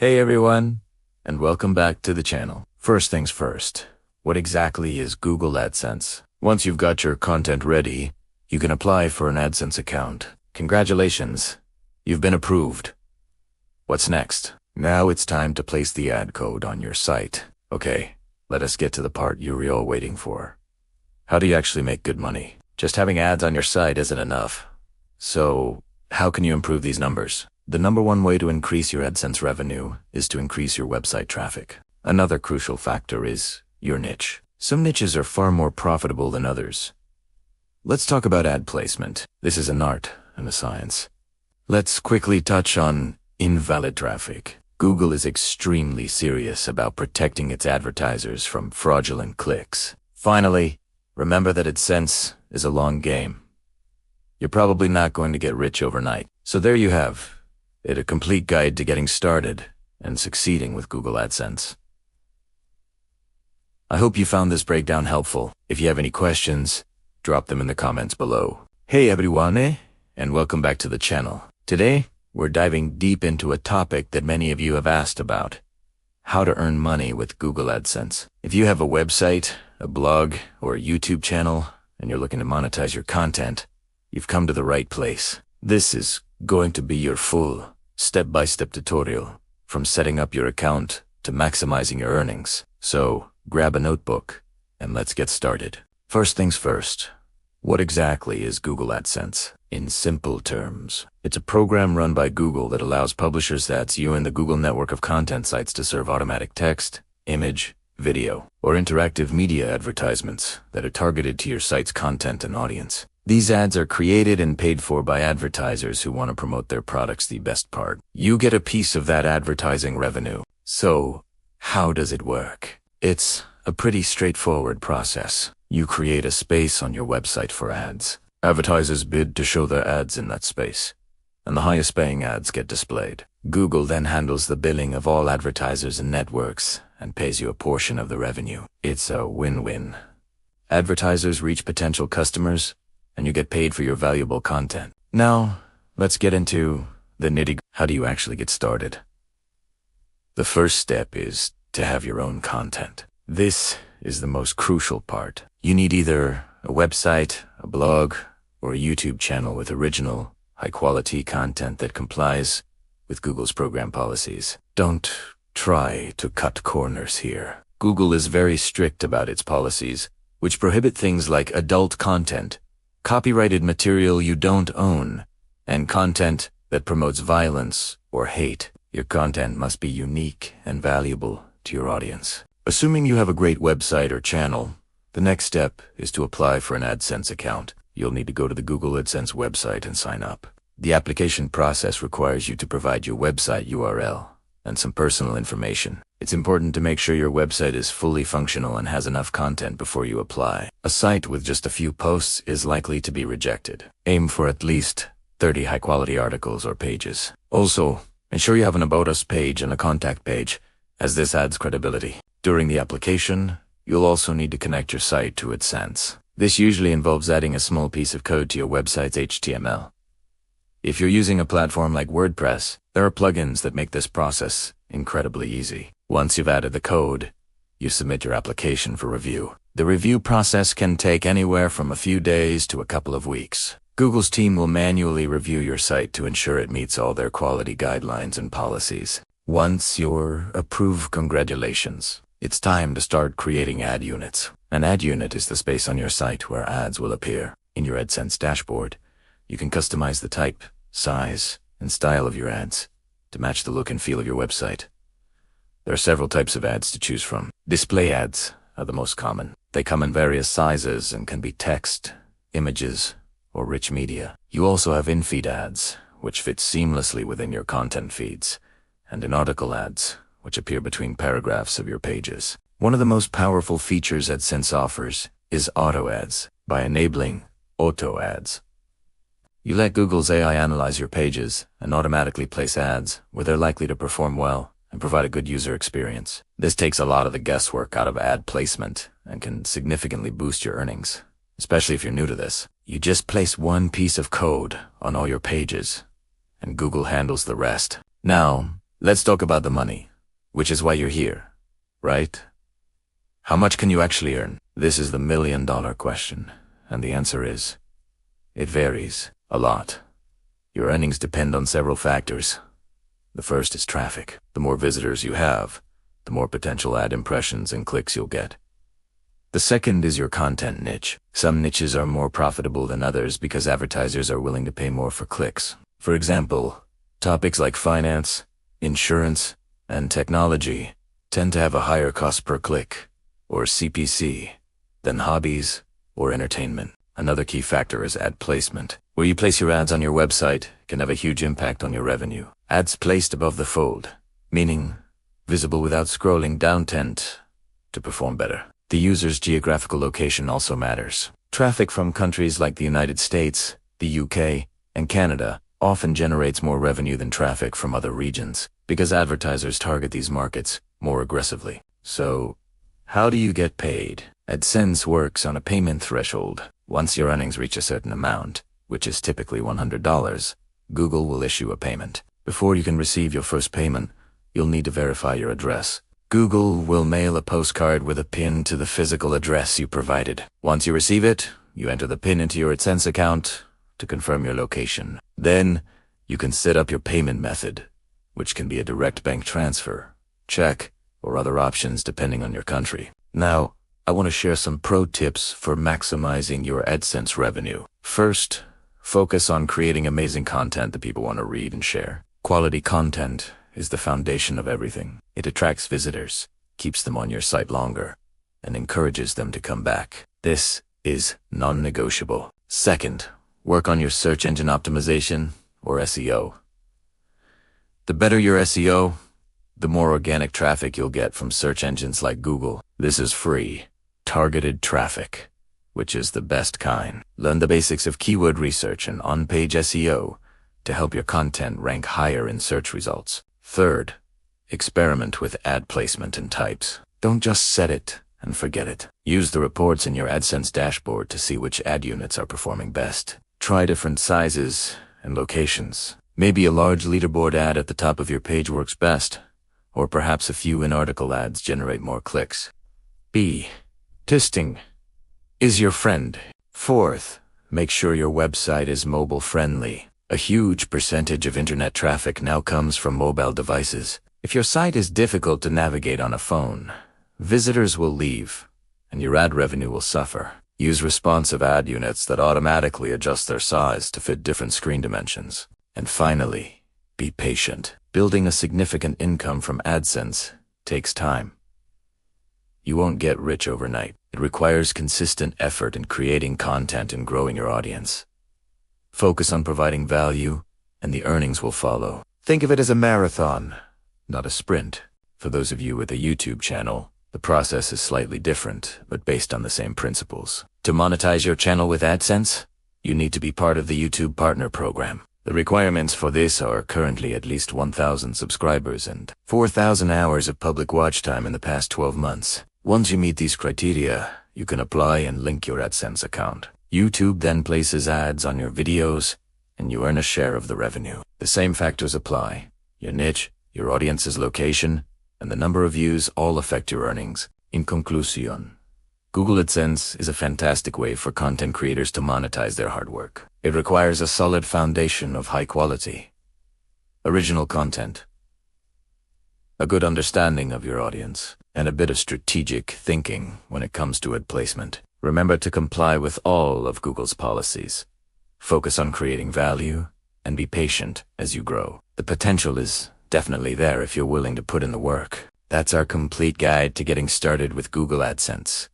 Hey everyone, and welcome back to the channel. First things first, what exactly is Google AdSense? Once you've got your content ready, you can apply for an AdSense account. Congratulations, you've been approved. What's next? Now it's time to place the ad code on your site. Okay, let us get to the part you're all waiting for. How do you actually make good money? Just having ads on your site isn't enough. So, how can you improve these numbers? The number one way to increase your AdSense revenue is to increase your website traffic. Another crucial factor is your niche. Some niches are far more profitable than others. Let's talk about ad placement. This is an art and a science. Let's quickly touch on invalid traffic. Google is extremely serious about protecting its advertisers from fraudulent clicks. Finally, remember that AdSense is a long game. You're probably not going to get rich overnight. So there you have it, a complete guide to getting started and succeeding with Google AdSense. I hope you found this breakdown helpful. If you have any questions, drop them in the comments below. Hey everyone, and welcome back to the channel. Today, we're diving deep into a topic that many of you have asked about: how to earn money with Google AdSense. If you have a website, a blog, or a YouTube channel, and you're looking to monetize your content, you've come to the right place. This is going to be your full step-by-step tutorial from setting up your account to maximizing your earnings. So grab a notebook and let's get started. First things first, what exactly is Google AdSense? In simple terms, it's a program run by Google that allows publishers that's you in the Google network of content sites to serve automatic text, image, video, or interactive media advertisements that are targeted to your site's content and audience. These ads are created and paid for by advertisers who want to promote their products. The best part, you get a piece of that advertising revenue. So, how does it work? It's a pretty straightforward process. You create a space on your website for ads. Advertisers bid to show their ads in that space, and the highest paying ads get displayed. Google then handles the billing of all advertisers and networks and pays you a portion of the revenue. It's a win-win. Advertisers reach potential customers, and you get paid for your valuable content. Now, let's get into the nitty-gritty. How do you actually get started? The first step is to have your own content. This is the most crucial part. You need either a website, a blog, or a YouTube channel with original, high-quality content that complies with Google's program policies. Don't try to cut corners here. Google is very strict about its policies, which prohibit things like adult content, copyrighted material you don't own, and content that promotes violence or hate. Your content must be unique and valuable to your audience. Assuming you have a great website or channel, the next step is to apply for an AdSense account. You'll need to go to the Google AdSense website and sign up. The application process requires you to provide your website URL and some personal information. It's important to make sure your website is fully functional and has enough content before you apply. A site with just a few posts is likely to be rejected. Aim for at least 30 high-quality articles or pages. Also, ensure you have an About Us page and a contact page, as this adds credibility. During the application, you'll also need to connect your site to AdSense. This usually involves adding a small piece of code to your website's HTML. If you're using a platform like WordPress, there are plugins that make this process incredibly easy. Once you've added the code, you submit your application for review. The review process can take anywhere from a few days to a couple of weeks. Google's team will manually review your site to ensure it meets all their quality guidelines and policies. Once you're approved, congratulations. It's time to start creating ad units. An ad unit is the space on your site where ads will appear. In your AdSense dashboard, you can customize the type, size, and style of your ads to match the look and feel of your website. There are several types of ads to choose from. Display ads are the most common. They come in various sizes and can be text, images, or rich media. You also have in-feed ads, which fit seamlessly within your content feeds, and in-article ads, which appear between paragraphs of your pages. One of the most powerful features AdSense offers is auto ads. By enabling auto ads, you let Google's AI analyze your pages and automatically place ads where they're likely to perform well and provide a good user experience. This takes a lot of the guesswork out of ad placement and can significantly boost your earnings, especially if you're new to this. You just place one piece of code on all your pages, and Google handles the rest. Now, let's talk about the money, which is why you're here, right? How much can you actually earn? This is the million-dollar question, and the answer is, it varies a lot. Your earnings depend on several factors. The first is traffic. The more visitors you have, the more potential ad impressions and clicks you'll get. The second is your content niche. Some niches are more profitable than others because advertisers are willing to pay more for clicks. For example, topics like finance, insurance, and technology tend to have a higher cost per click, or CPC, than hobbies or entertainment. Another key factor is ad placement. Where you place your ads on your website can have a huge impact on your revenue. Ads placed above the fold, meaning visible without scrolling down, tend to perform better. The user's geographical location also matters. Traffic from countries like the United States, the UK, and Canada often generates more revenue than traffic from other regions because advertisers target these markets more aggressively. So, how do you get paid? AdSense works on a payment threshold. Once your earnings reach a certain amount, which is typically $100, Google will issue a payment. Before you can receive your first payment, you'll need to verify your address. Google will mail a postcard with a PIN to the physical address you provided. Once you receive it, you enter the PIN into your AdSense account to confirm your location. Then, you can set up your payment method, which can be a direct bank transfer, check, or other options depending on your country. Now, I want to share some pro tips for maximizing your AdSense revenue. First, focus on creating amazing content that people want to read and share. Quality content is the foundation of everything. It attracts visitors, keeps them on your site longer, and encourages them to come back. This is non-negotiable. Second, work on your search engine optimization, or SEO. The better your SEO, the more organic traffic you'll get from search engines like Google. This is free, targeted traffic, which is the best kind. Learn the basics of keyword research and on-page SEO to help your content rank higher in search results. Third, experiment with ad placement and types. Don't just set it and forget it. Use the reports in your AdSense dashboard to see which ad units are performing best. Try different sizes and locations. Maybe a large leaderboard ad at the top of your page works best, or perhaps a few in-article ads generate more clicks. B. Testing is your friend. Fourth, make sure your website is mobile-friendly. A huge percentage of internet traffic now comes from mobile devices. If your site is difficult to navigate on a phone, visitors will leave, and your ad revenue will suffer. Use responsive ad units that automatically adjust their size to fit different screen dimensions. And finally, be patient. Building a significant income from AdSense takes time. You won't get rich overnight. It requires consistent effort in creating content and growing your audience. Focus on providing value, and the earnings will follow. Think of it as a marathon, not a sprint. For those of you with a YouTube channel, the process is slightly different, but based on the same principles. To monetize your channel with AdSense, you need to be part of the YouTube Partner Program. The requirements for this are currently at least 1,000 subscribers and 4,000 hours of public watch time in the past 12 months. Once you meet these criteria, you can apply and link your AdSense account. YouTube then places ads on your videos, and you earn a share of the revenue. The same factors apply. Your niche, your audience's location, and the number of views all affect your earnings. In conclusion, Google AdSense is a fantastic way for content creators to monetize their hard work. It requires a solid foundation of high quality, original content, a good understanding of your audience, and a bit of strategic thinking when it comes to ad placement. Remember to comply with all of Google's policies. Focus on creating value, and be patient as you grow. The potential is definitely there if you're willing to put in the work. That's our complete guide to getting started with Google AdSense.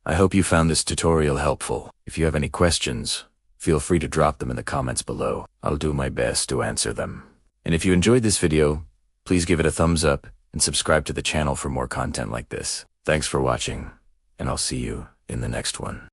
I hope you found this tutorial helpful. If you have any questions, feel free to drop them in the comments below. I'll do my best to answer them. And if you enjoyed this video, please give it a thumbs up and subscribe to the channel for more content like this. Thanks for watching, and I'll see you in the next one.